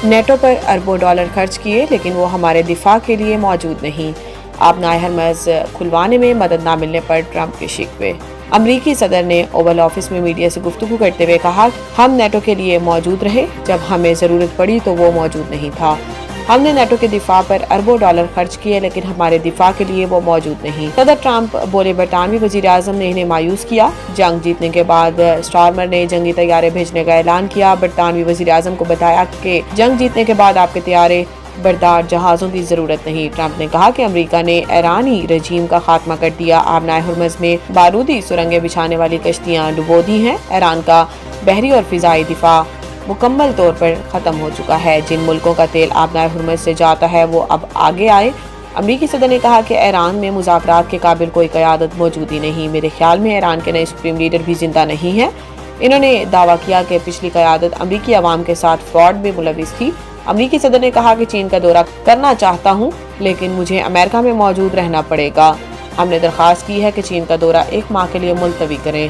NATO پر اربوں dollar خرچ کیے لیکن وہ ہمارے دفاع کے لیے موجود نہیں۔ آبنائے ہرمز کھلوانے میں مدد نہ ملنے پر ٹرمپ کے شکوے۔ امریکی صدر نے اوول آفس میں میڈیا سے گفتگو کرتے ہوئے کہا، ہم نیٹو کے لیے موجود رہے، جب ہمیں ضرورت پڑی تو وہ موجود نہیں تھا۔ ہم نے نیٹو کے دفاع پر اربوں ڈالر خرچ کیے لیکن ہمارے دفاع کے لیے وہ موجود نہیں۔ صدر ٹرمپ بولے، برطانوی وزیر اعظم نے انہیں مایوس کیا۔ جنگ جیتنے کے بعد سٹارمر نے جنگی طیارے بھیجنے کا اعلان کیا۔ برطانوی وزیر اعظم کو بتایا کہ جنگ جیتنے کے بعد آپ کے طیارے بردار جہازوں کی ضرورت نہیں۔ ٹرمپ نے کہا کہ امریکہ نے ایرانی رجیم کا خاتمہ کر دیا۔ آبنائے ہرمز میں بارودی سرنگیں بچھانے والی کشتیاں ڈبو دی ہیں۔ ایران کا بحری اور فضائی دفاع مکمل طور پر ختم ہو چکا ہے۔ جن ملکوں کا تیل آبنائے ہرمز سے جاتا ہے وہ اب آگے آئے۔ امریکی صدر نے کہا کہ ایران میں مذاکرات کے قابل کوئی قیادت موجود ہی نہیں۔ میرے خیال میں ایران کے نئے سپریم لیڈر بھی زندہ نہیں ہیں۔ انہوں نے دعویٰ کیا کہ پچھلی قیادت امریکی عوام کے ساتھ فراڈ میں ملوث تھی۔ امریکی صدر نے کہا کہ چین کا دورہ کرنا چاہتا ہوں لیکن مجھے امریکہ میں موجود رہنا پڑے گا۔ ہم نے درخواست کی ہے کہ چین کا دورہ 1 ماہ کے لیے ملتوی کریں۔